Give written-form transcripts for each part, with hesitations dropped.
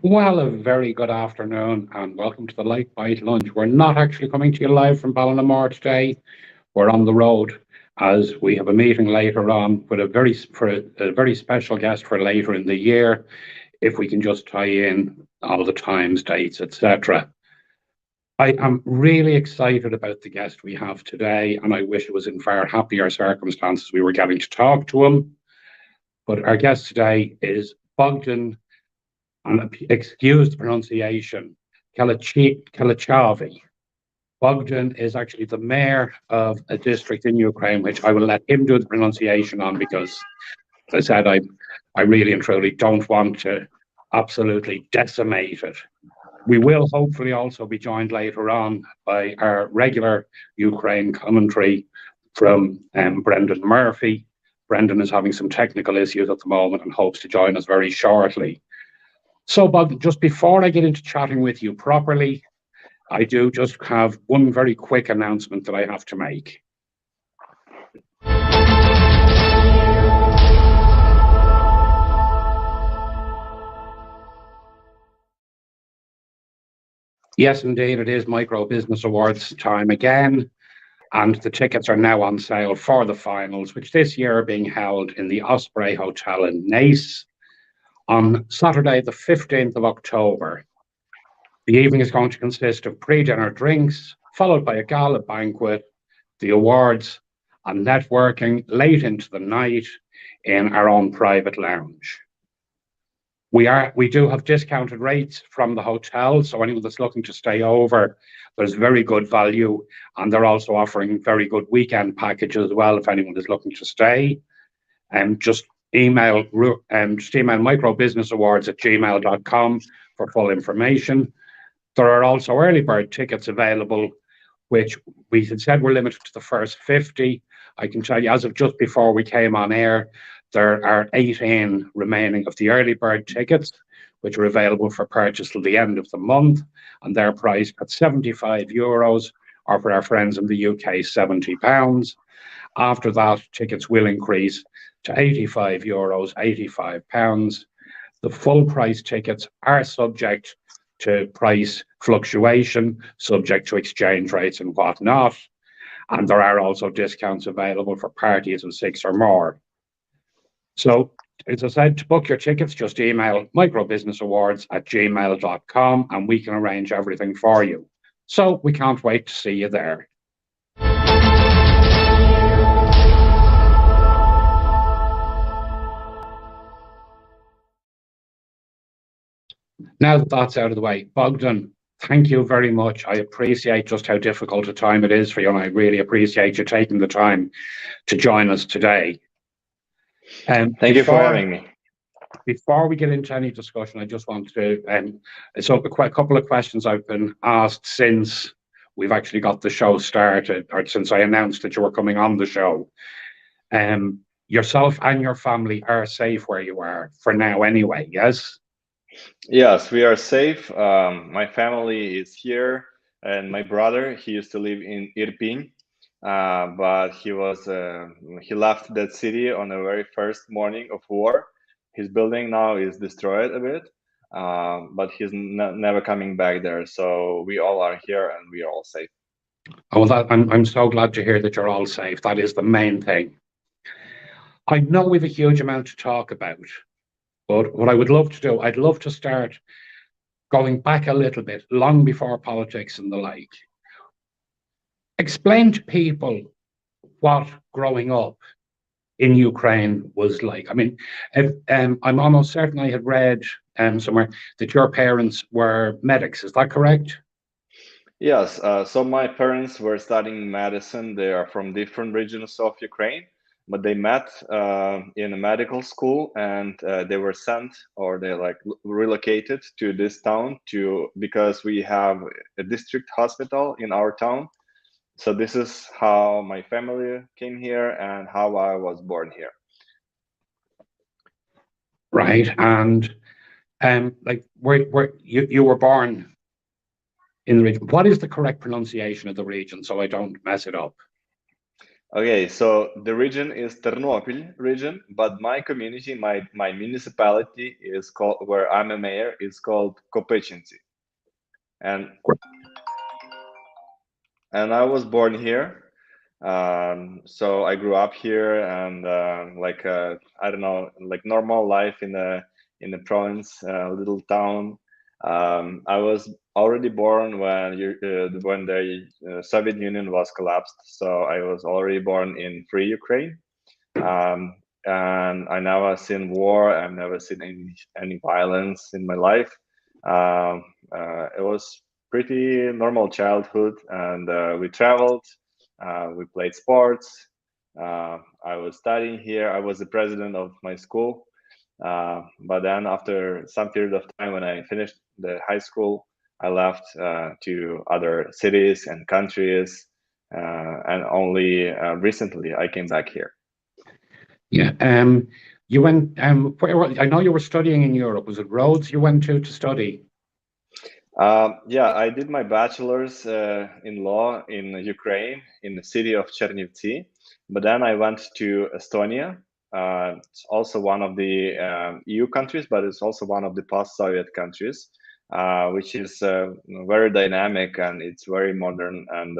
Well, a very good afternoon and welcome to the Late Bite Lunch. We're not actually coming to you live from Ballinamore today. We're on the road as we have a meeting later on with a very special guest for later in the year, if we can just tie in all the times, dates, etc. I am really excited about the guest we have today, and I wish it was in far happier circumstances we were getting to talk to him. But our guest today is Bogdan, and excuse the pronunciation, Kelichavyi. Bogdan is actually the mayor of a district in Ukraine, which I will let him do the pronunciation on because, as I said, I really and truly don't want to absolutely decimate it. We will hopefully also be joined later on by our regular Ukraine commentary from Brendan Murphy. Brendan is having some technical issues at the moment and hopes to join us very shortly. So, Bob, just before I get into chatting with you properly, I do just have one very quick announcement that I have to make. Yes, indeed, it is Micro Business Awards time again, and the tickets are now on sale for the finals, which this year are being held in the Osprey Hotel in Nice on Saturday, the 15th of October. The evening is going to consist of pre-dinner drinks, followed by a gala banquet, the awards, and networking late into the night in our own private lounge. We do have discounted rates from the hotel, so anyone that's looking to stay over, there's very good value, and they're also offering very good weekend packages as well if anyone is looking to stay. Just email microbusinessawards@gmail.com for full information. There are also early bird tickets available, which we had said were limited to the first 50. I can tell you, as of just before we came on air, there are 18 remaining of the early bird tickets, which are available for purchase till the end of the month, and they're priced at €75, or for our friends in the UK, £70. After that, tickets will increase to €85, £85. The full price tickets are subject to price fluctuation, subject to exchange rates and whatnot. And there are also discounts available for parties of 6 or more. So, as I said, to book your tickets, just email microbusinessawards@gmail.com and we can arrange everything for you. So we can't wait to see you there. Now that that's out of the way, Bogdan, thank you very much. I appreciate just how difficult a time it is for you, and I really appreciate you taking the time to join us today. Thank you for having me. Before we get into any discussion, I just want to, so a couple of questions I've been asked since we've actually got the show started, or since I announced that you were coming on the show. Yourself and your family are safe where you are for now anyway, yes? Yes, we are safe. My family is here, and my brother, he used to live in Irpin, but he left that city on the very first morning of war. His building now is destroyed a bit, but he's never coming back there. So we all are here, and we are all safe. Oh, I'm so glad to hear that you're all safe. That is the main thing. I know we have a huge amount to talk about, but what I would love to do, I'd love to start going back a little bit, long before politics and the like. Explain to people what growing up in Ukraine was like. I mean, I'm almost certain I had read somewhere that your parents were medics. Is that correct? Yes. So my parents were studying medicine. They are from different regions of Ukraine, but they met in a medical school, and they were sent, or they relocated to this town because we have a district hospital in our town. So this is how my family came here and how I was born here. Right, and where you were born in the region. What is the correct pronunciation of the region so I don't mess it up? Okay, so the region is Ternopil region, but my community, my municipality is called, where I'm a mayor, is called Kopychyntsi. And I was born here. So I grew up here, and I don't know, like normal life in a province, little town. I was already born when the Soviet Union was collapsed. So I was already born in free Ukraine. Um, and I never seen war. I've never seen any violence in my life. It was pretty normal childhood, and we traveled. We played sports. I was studying here. I was the president of my school. But then, after some period of time, when I finished the high school, I left to other cities and countries, and only recently I came back here. Yeah. You went, I know you were studying in Europe. Was it Rhodes you went to study? Yeah, I did my bachelor's in law in Ukraine, in the city of Chernivtsi. But then I went to Estonia. It's also one of the EU countries, but it's also one of the post-Soviet countries, which is very dynamic, and it's very modern. And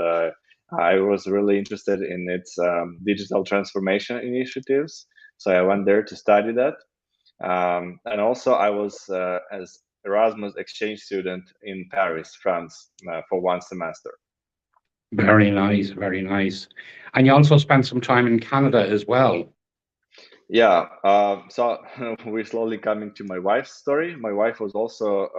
I was really interested in its digital transformation initiatives. So I went there to study that. And also, I was as Erasmus exchange student in Paris, France, for one semester. Very nice, very nice. And you also spent some time in Canada as well. Yeah. So we're slowly coming to my wife's story. My wife was also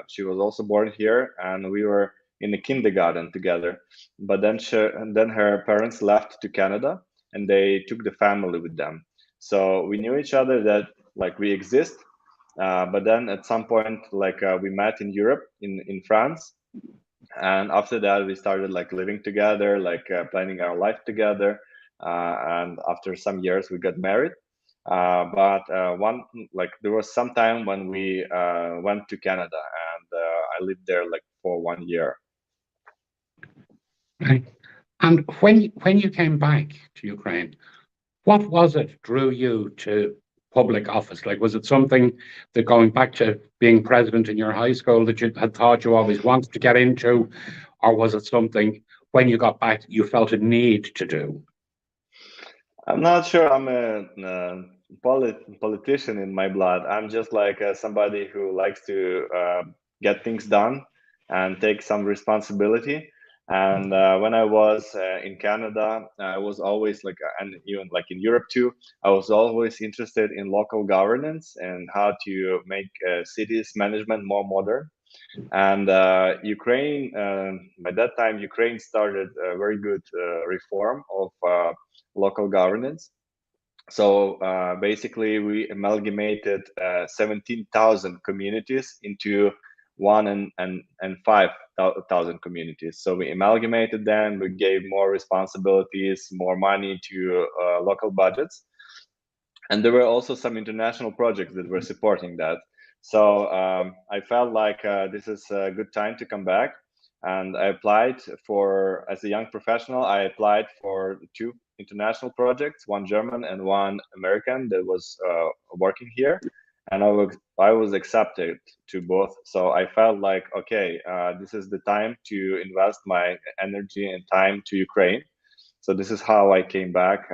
she was also born here, and we were in the kindergarten together. But then her parents left to Canada, and they took the family with them. So we knew each other, that like we exist. But then at some point, we met in Europe, in France, and after that we started like living together, planning our life together. And after some years, we got married. But one like there was some time when we went to Canada, and I lived there like for 1 year. Right. And when you came back to Ukraine, what was it drew you to public office? Like, was it something that going back to being president in your high school that you had thought you always wanted to get into, or was it something when you got back you felt a need to do? I'm not sure I'm a politician in my blood. I'm just like somebody who likes to get things done and take some responsibility. And when I was in Canada, I was always and even like in Europe too, I was always interested in local governance and how to make cities management more modern. And Ukraine, by that time, Ukraine started a very good reform of local governance. So basically, we amalgamated 17,000 communities into 1 and 5,000 communities. So we amalgamated them. We gave more responsibilities, more money to local budgets, and there were also some international projects that were supporting that. So I felt like this is a good time to come back, and I applied for, as a young professional, I applied for 2 international projects, one German and one American, that was working here, and I was accepted to both. So I felt like, okay, this is the time to invest my energy and time to Ukraine. So this is how I came back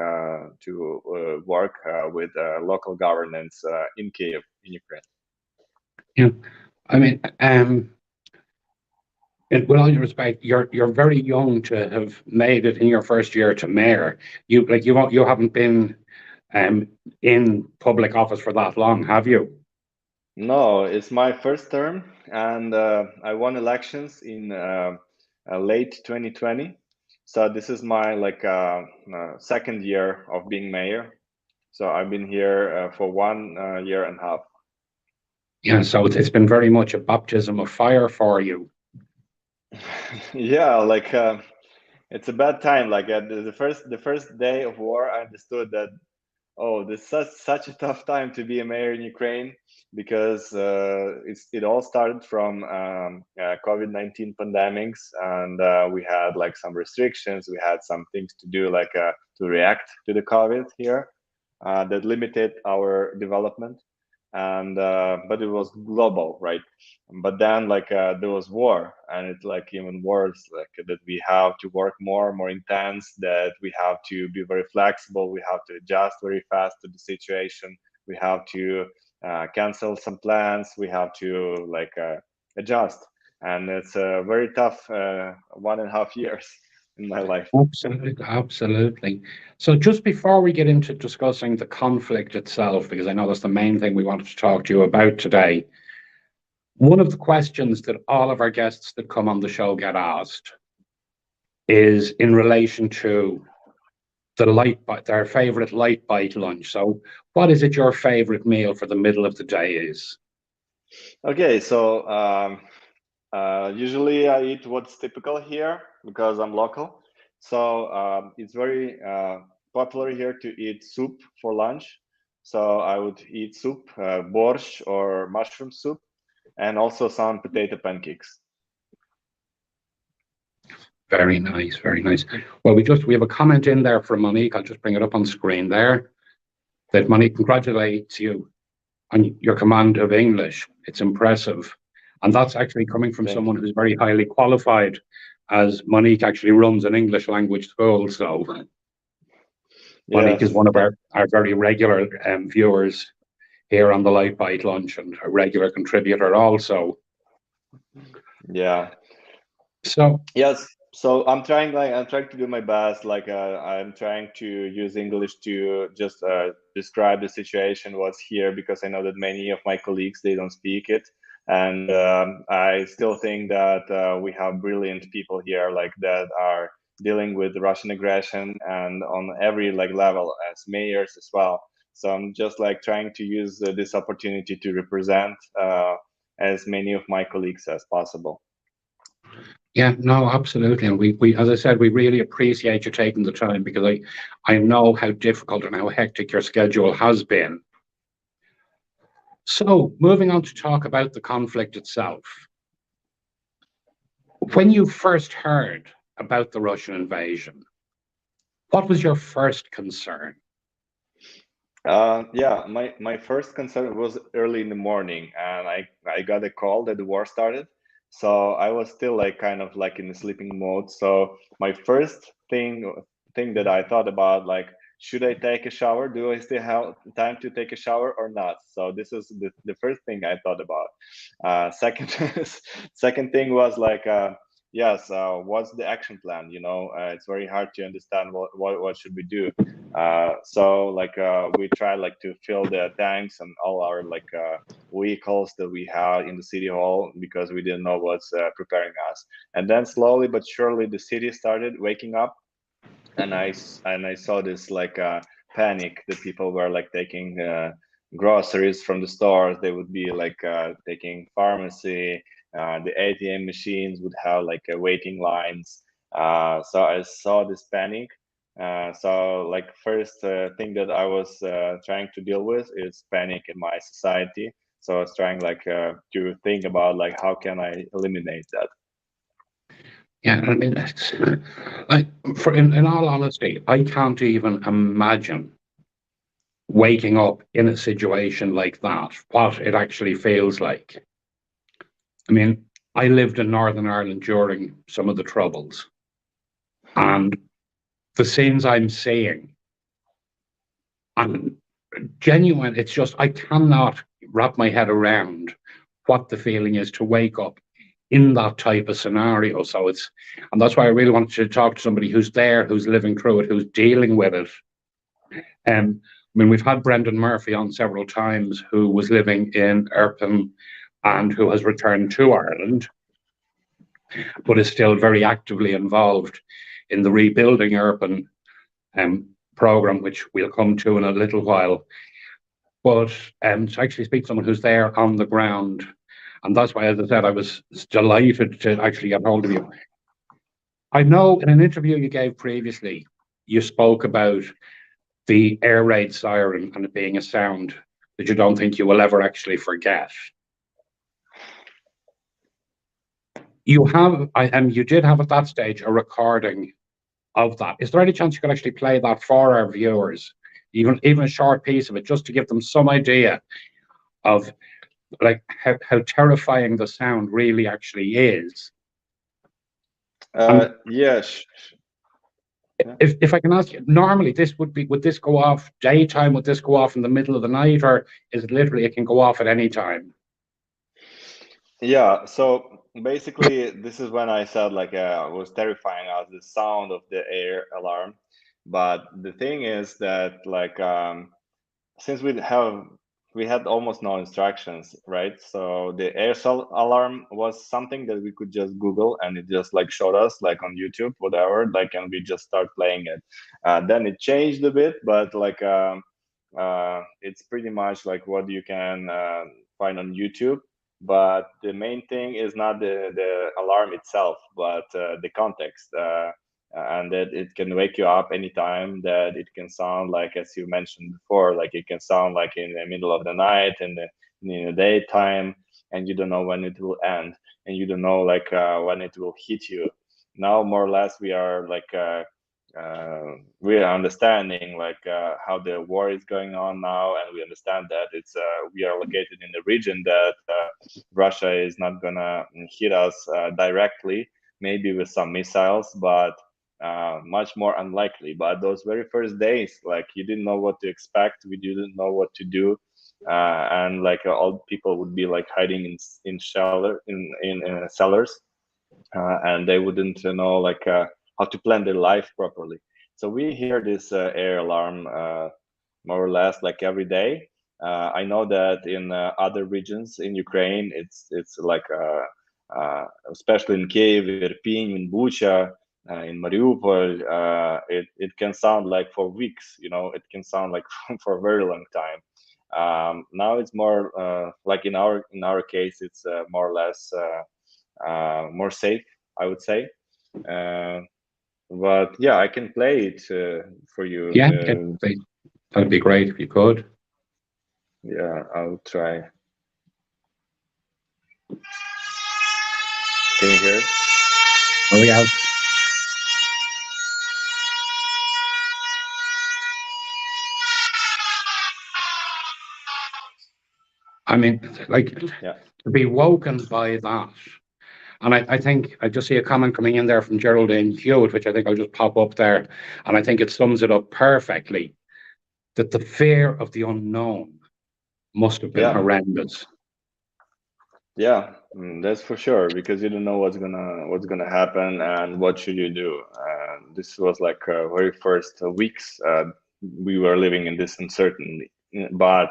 to work with local governance in Kiev, in Ukraine. Yeah, I mean, with all due respect, you're very young to have made it in your first year to mayor. You haven't been in public office for that long, have you? No, it's my first term, and I won elections in late 2020. So this is my second year of being mayor. So I've been here for 1 year and a half. Yeah, so it's been very much a baptism of fire for you. Yeah, it's a bad time. Like the first day of war, I understood that Oh, this is such a tough time to be a mayor in Ukraine because it all started from COVID-19 pandemics, and we had like some restrictions. We had some things to do, like to react to the COVID here, that limited our development, and but it was global, right? But then like there was war, and it's like even worse, like that we have to work more intense, that we have to be very flexible, we have to adjust very fast to the situation, we have to cancel some plans, we have to like adjust, and it's a very tough 1.5 years in my life. Absolutely, absolutely. So just before we get into discussing the conflict itself, because I know that's the main thing we wanted to talk to you about today, one of the questions that all of our guests that come on the show get asked is in relation to the light bite, their favorite light bite lunch. So what is it your favorite meal for the middle of the day is? Okay, so usually I eat what's typical here because I'm local. So it's very popular here to eat soup for lunch. So I would eat soup, borscht or mushroom soup, and also some potato pancakes. Very nice, very nice. Well, we have a comment in there from Monique. I'll just bring it up on screen there. That Monique congratulates you on your command of English. It's impressive. And that's actually coming from someone who's very highly qualified, as Monique actually runs an English language school. So Monique is one of our very regular viewers here on the Light Bite Lunch, and a regular contributor also. Yeah. So yes. So I'm trying to do my best. Like I'm trying to use English to just describe the situation what's here, because I know that many of my colleagues, they don't speak it, and I still think that we have brilliant people here, like that are dealing with Russian aggression, and on every like level as mayors as well. So I'm just like trying to use this opportunity to represent as many of my colleagues as possible. yeah, no, absolutely. And we, as I said, we really appreciate you taking the time, because I know how difficult and how hectic your schedule has been. So moving on to talk about the conflict itself. When you first heard about the Russian invasion, what was your first concern? Yeah, my first concern was early in the morning, and I got a call that the war started. So I was still like kind of like in the sleeping mode. So my first thing that I thought about, like, should I take a shower? Do I still have time to take a shower or not? So this is the first thing I thought about. Second second thing was like yes, what's the action plan? You know, it's very hard to understand what should we do. So like we try like to fill the tanks and all our like vehicles that we had in the city hall, because we didn't know what's preparing us. And then slowly but surely the city started waking up, and I saw this like panic that people were like taking groceries from the stores. They would be like taking pharmacy. The ATM machines would have like waiting lines. So I saw this panic. So like first thing that I was trying to deal with is panic in my society. So I was trying like to think about like how can I eliminate that. Yeah, I mean, it's, like, in all honesty, I can't even imagine waking up in a situation like that, what it actually feels like. I mean, I lived in Northern Ireland during some of the Troubles, and the scenes I'm seeing, and genuine, it's just, I cannot wrap my head around what the feeling is to wake up in that type of scenario. So and that's why I really wanted to talk to somebody who's there, who's living through it, who's dealing with it. I mean, we've had Brendan Murphy on several times, who was living in Irpin and who has returned to Ireland, but is still very actively involved in the Rebuilding Irpin program, which we'll come to in a little while. But to actually speak to someone who's there on the ground, and that's why, as I said, I was delighted to actually get hold of you. I know in an interview you gave previously, you spoke about the air raid siren and it being a sound that you don't think you will ever actually forget. You did have at that stage a recording of that. Is there any chance you could actually play that for our viewers, even a short piece of it, just to give them some idea of like how terrifying the sound really actually is? Yes. If I can ask you, normally would this go off daytime? Would this go off in the middle of the night, or is it literally it can go off at any time? Yeah, so basically, this is when I said like was terrifying us the sound of the air alarm. But the thing is that like since we had almost no instructions, right? So the air cell alarm was something that we could just Google and it just like showed us like on YouTube, whatever, like, and we just start playing it. Then it changed a bit, but like it's pretty much like what you can find on YouTube. But the main thing is not the alarm itself, but the context. And that it can wake you up anytime, that it can sound like, as you mentioned before, like it can sound like in the middle of the night and in the daytime, and you don't know when it will end, and you don't know like when it will hit you. Now more or less we are like we are understanding like how the war is going on now, and we understand that it's we are located in a region that Russia is not gonna hit us directly, maybe with some missiles, but much more unlikely. But those very first days, like you didn't know what to expect, we didn't know what to do, and like all people would be like hiding in cellars, and they wouldn't know like how to plan their life properly. So we hear this air alarm more or less like every day. I know that in other regions in Ukraine, it's like especially in Kiev, Irpin, in Bucha, in Mariupol, it can sound like for weeks. You know, it can sound like for a very long time. Now it's more like in our case, it's more or less more safe, I would say. But yeah, I can play it for you. Yeah, that'd be great if you could. Yeah, I'll try. Can you hear it? Oh yeah. I mean, like Yeah. to be woken by that. And I think I just see a comment coming in there from Geraldine Hewitt, which I think I'll just pop up there. And I think it sums it up perfectly, that the fear of the unknown must have been horrendous. Yeah, that's for sure, because you don't know what's gonna happen and what should you do. This was like very first weeks we were living in this uncertainty, but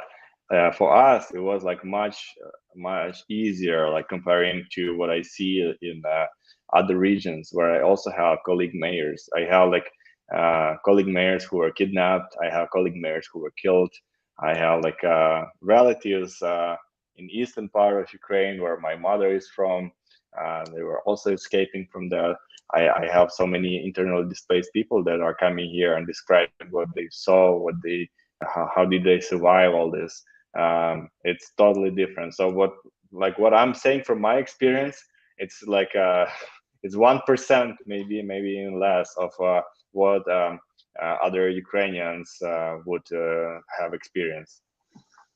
for us it was like much easier, like comparing to what I see in other regions where I also have colleague mayors. I have like colleague mayors who were kidnapped. I have colleague mayors who were killed. I have like relatives in eastern part of Ukraine, where my mother is from. They were also escaping from there. I have so many internally displaced people that are coming here and describing what they saw, how did they survive all this. It's totally different. So what I'm saying from my experience, it's like it's 1%, maybe even less of what other Ukrainians would have experienced.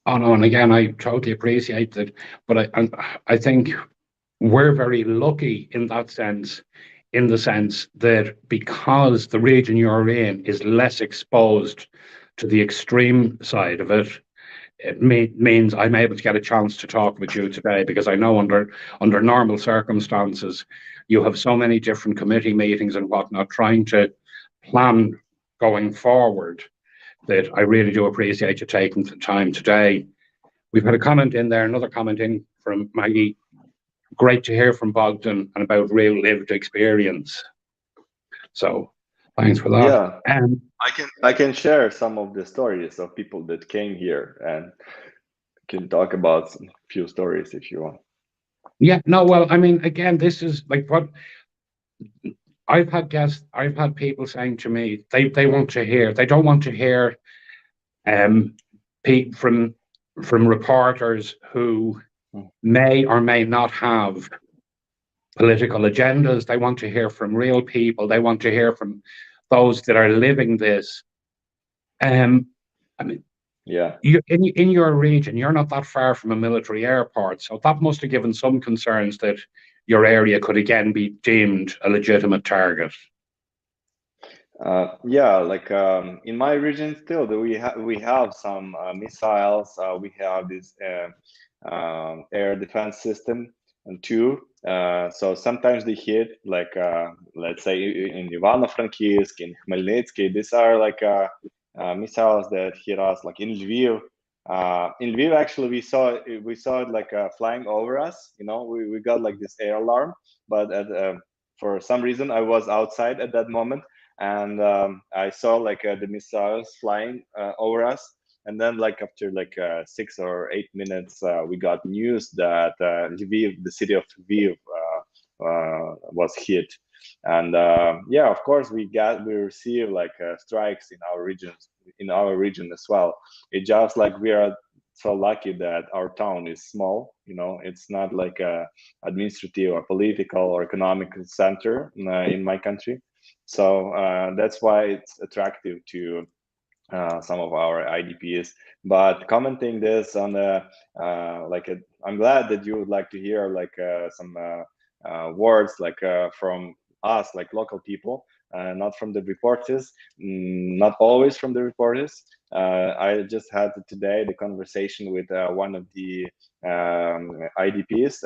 Oh no, and again, I totally appreciate that, but I think we're very lucky in that sense, in the sense that because the region you're in is less exposed to the extreme side of it, it means I'm able to get a chance to talk with you today, because I know under normal circumstances, you have so many different committee meetings and whatnot trying to plan going forward, that I really do appreciate you taking the time today. We've had a comment in there, another comment in from Maggie. Great to hear from Bogdan and about real lived experience. So thanks for that. Yeah, I can share some of the stories of people that came here, and can talk about a few stories if you want. Yeah, no, well, I mean, again, this is like what I've had people saying to me, they want to hear, they don't want to hear um, from reporters who may or may not have political agendas. They want to hear from real people. They want to hear from those that are living this. I mean, Yeah. in your region, you're not that far from a military airport, so that must have given some concerns that your area could again be deemed a legitimate target. Yeah, like in my region still, we have some missiles. We have this air defense system and too. So sometimes they hit, like let's say in Ivano-Frankivsk, in Khmelnytsky. These are like missiles that hit us, like in Lviv. In Lviv, actually, we saw it like flying over us. You know, we got like this air alarm, but for some reason I was outside at that moment, and I saw like the missiles flying over us. And then like after like 6 or 8 minutes, we got news that Lviv, the city of Lviv, was hit. And yeah, of course we receive like strikes in our region as well. It just like we are so lucky that our town is small. You know, it's not like a administrative or political or economic center in my country. So that's why it's attractive to some of our IDPs. But commenting this on the I'm glad that you would like to hear like some words like from us, like local people, not from the reporters, not always from the reporters. I just had today the conversation with one of the IDPs.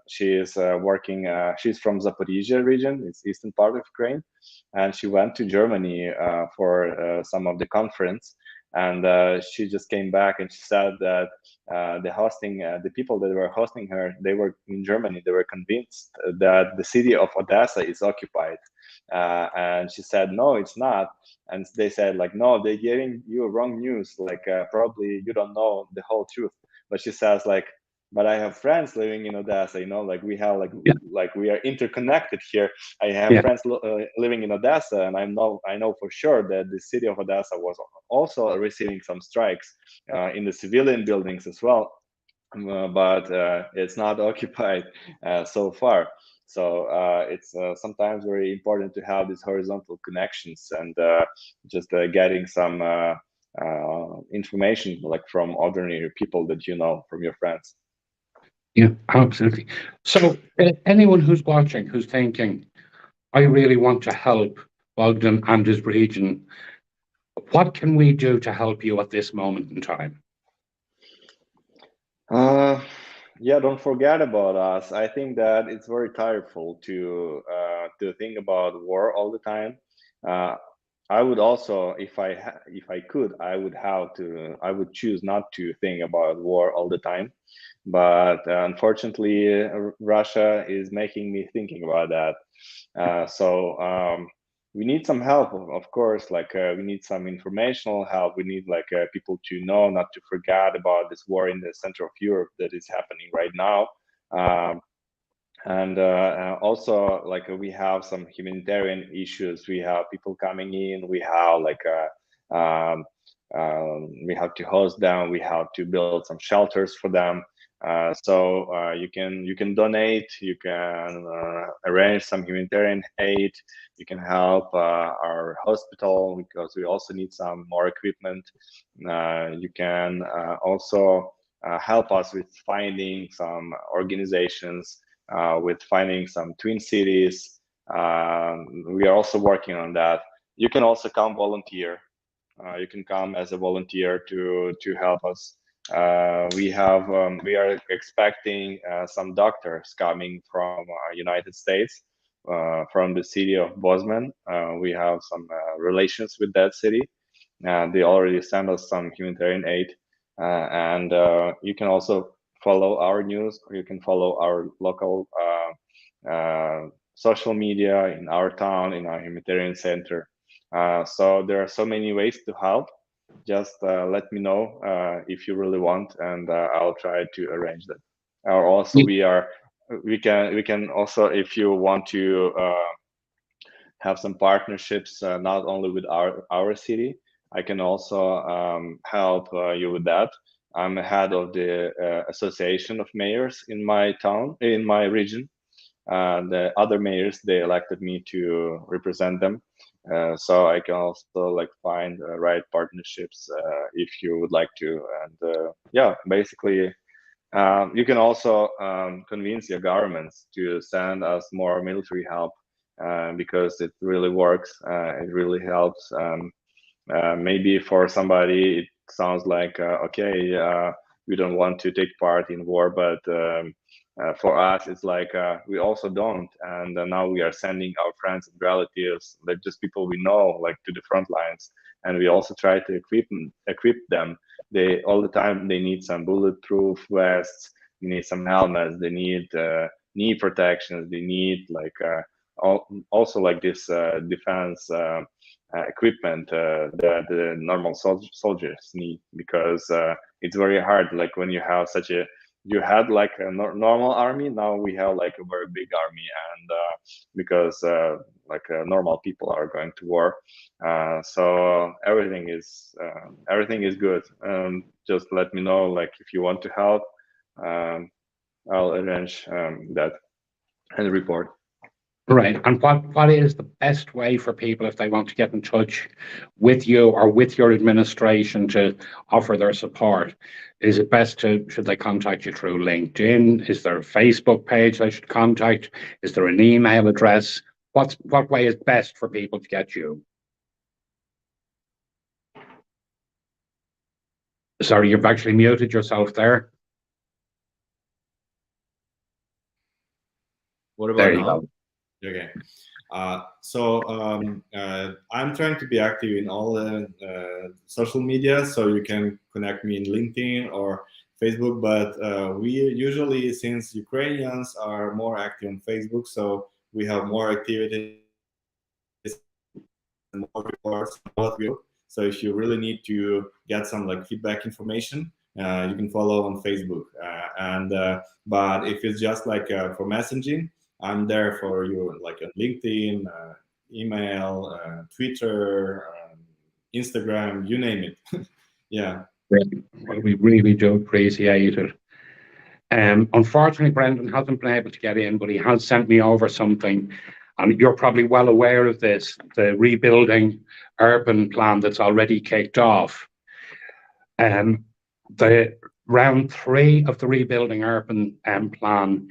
She is working. She's from Zaporizhia region. It's eastern part of Ukraine, and she went to Germany for some of the conference. And she just came back and she said that the people that were hosting her, they were in Germany. They were convinced that the city of Odessa is occupied, and she said, "No, it's not." And they said, like, "No, they're giving you wrong news. Like, probably you don't know the whole truth." But she says, like, "But I have friends living in Odessa. You know, like we have like we are interconnected here. I have Yeah. friends living in Odessa, and I know for sure that the city of Odessa was also receiving some strikes in the civilian buildings as well, but it's not occupied so far." So it's sometimes very important to have these horizontal connections and just getting some information like from ordinary people that you know, from your friends. Yeah, absolutely. So anyone who's watching, who's thinking, I really want to help Bogdan and his region, what can we do to help you at this moment in time? Yeah, don't forget about us. I think that it's very tireful to think about war all the time. Uh, I would also, if I could, I would choose not to think about war all the time. But unfortunately, Russia is making me thinking about that. So we need some help, of course. Like we need some informational help. We need like people to know not to forget about this war in the center of Europe that is happening right now. Um, and also like we have some humanitarian issues. We have people coming in. We have like we have to host them. We have to build some shelters for them. So you can donate. You can arrange some humanitarian aid. You can help our hospital because we also need some more equipment. You can also help us with finding some organizations, with finding some twin cities. We are also working on that. You can also come volunteer. You can come as a volunteer to help us. We are expecting some doctors coming from United States, from the city of Bozman. We have some relations with that city. They already sent us some humanitarian aid, and you can also follow our news, or you can follow our local social media in our town, in our humanitarian center. So there are so many ways to help. Just let me know if you really want, and I'll try to arrange that. Or also we can also, if you want to have some partnerships, not only with our city, I can also help you with that. I'm head of the association of mayors in my town, in my region. The other mayors, they elected me to represent them. So I can also like find right partnerships if you would like to. And yeah, basically, you can also convince your governments to send us more military help because it really works. It really helps. Maybe for somebody it sounds like okay, we don't want to take part in war, but for us it's like we also don't, and now we are sending our friends and relatives, like just people we know, like to the front lines, and we also try to equip them. They all the time they need some bulletproof vests, they need some helmets, they need knee protections, they need like also like this defense equipment that the normal soldiers need, because it's very hard, like when you have such a, you had like a normal army, now we have like a very big army, and because like normal people are going to war, so everything is good. Just let me know, like if you want to help, um, I'll arrange that and report. Right. And what is the best way for people if they want to get in touch with you or with your administration to offer their support? Is it best should they contact you through LinkedIn? Is there a Facebook page they should contact? Is there an email address? What way is best for people to get you? Sorry, you've actually muted yourself there. What about There you now? go. Okay. I'm trying to be active in all the social media, so you can connect me in LinkedIn or Facebook. But we usually, since Ukrainians are more active on Facebook, so we have more activities and more reports about you. So if you really need to get some like feedback information, you can follow on Facebook. But if it's just like for messaging, I'm there for you, like on LinkedIn, email, Twitter, Instagram, you name it. Yeah. Well, we really do appreciate it. Unfortunately, Brendan hasn't been able to get in, but he has sent me over something, and you're probably well aware of this, the rebuilding urban plan that's already kicked off. The round 3 of the rebuilding urban plan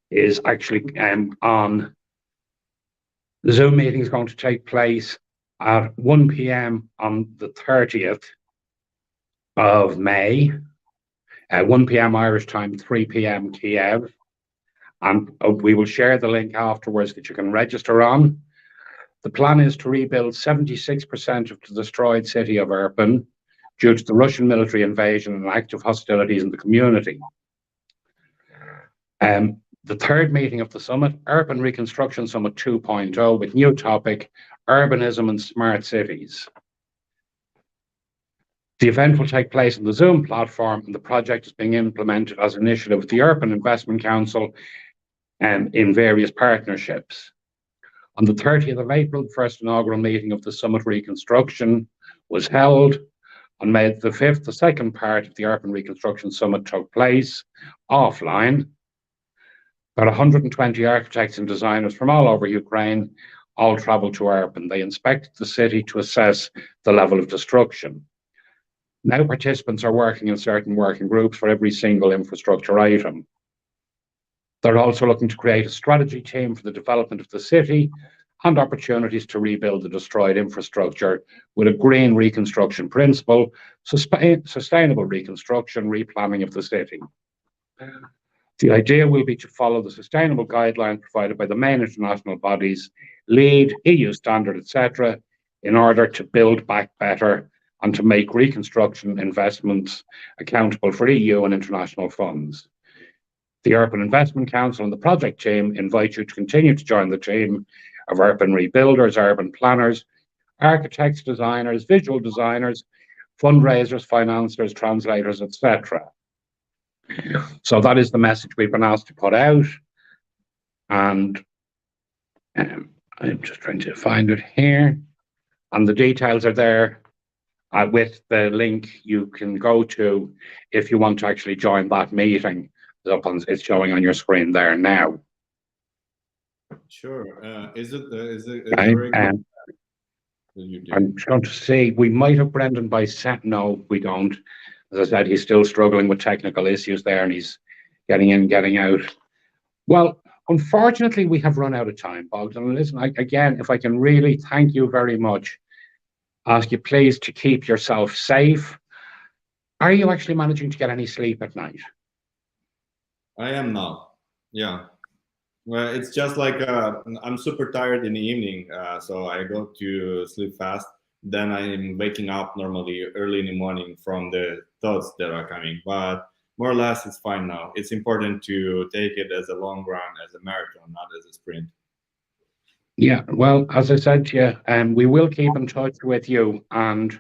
is actually on. The Zoom meeting is going to take place at 1 p.m. on the 30th of May, 1 p.m. Irish time, 3 p.m. Kiev. And we will share the link afterwards that you can register on. The plan is to rebuild 76% of the destroyed city of Irpin due to the Russian military invasion and active hostilities in the community. The third meeting of the summit, Urban Reconstruction Summit 2.0, with new topic, Urbanism and Smart Cities. The event will take place on the Zoom platform, and the project is being implemented as an initiative with the Urban Investment Council in various partnerships. On the 30th of April, the first inaugural meeting of the Summit Reconstruction was held. On May the 5th, the second part of the Urban Reconstruction Summit took place offline. About 120 architects and designers from all over Ukraine all travelled to Irpin. They inspected the city to assess the level of destruction. Now participants are working in certain working groups for every single infrastructure item. They're also looking to create a strategy team for the development of the city and opportunities to rebuild the destroyed infrastructure with a green reconstruction principle, sustainable reconstruction, replanning of the city. The idea will be to follow the sustainable guidelines provided by the main international bodies, LEED, EU standard, etc., in order to build back better and to make reconstruction investments accountable for EU and international funds. The Urban Investment Council and the project team invite you to continue to join the team of urban rebuilders, urban planners, architects, designers, visual designers, fundraisers, financiers, translators, etc. So that is the message we've been asked to put out. And I'm just trying to find it here. And the details are there with the link you can go to if you want to actually join that meeting. It's showing on your screen there now. Sure. Is Okay, there a group that you do? I'm trying to see, we might have Brendan by set. No, we don't. As I said, he's still struggling with technical issues there, and he's getting in, getting out. Well, unfortunately, we have run out of time, Bogdan. Listen, again, if I can really thank you very much, ask you please to keep yourself safe. Are you actually managing to get any sleep at night? I am now. Yeah. Well, it's just like I'm super tired in the evening, so I go to sleep fast. Then I'm waking up normally early in the morning from the thoughts that are coming. But more or less, it's fine now. It's important to take it as a long run, as a marathon, not as a sprint. Yeah, well, as I said to you, we will keep in touch with you, and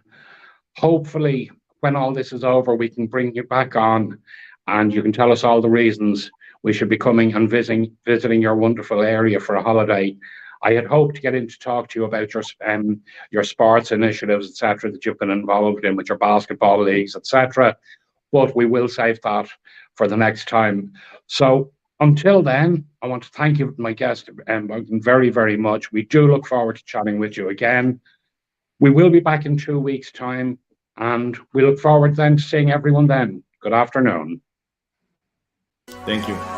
hopefully, when all this is over, we can bring you back on, and you can tell us all the reasons we should be coming and visiting your wonderful area for a holiday. I had hoped to get in to talk to you about your sports initiatives, etc., that you've been involved in with your basketball leagues, etc. But we will save that for the next time. So until then, I want to thank you, my guest, very, very much. We do look forward to chatting with you again. We will be back in 2 weeks' time, and we look forward then to seeing everyone then. Good afternoon. Thank you.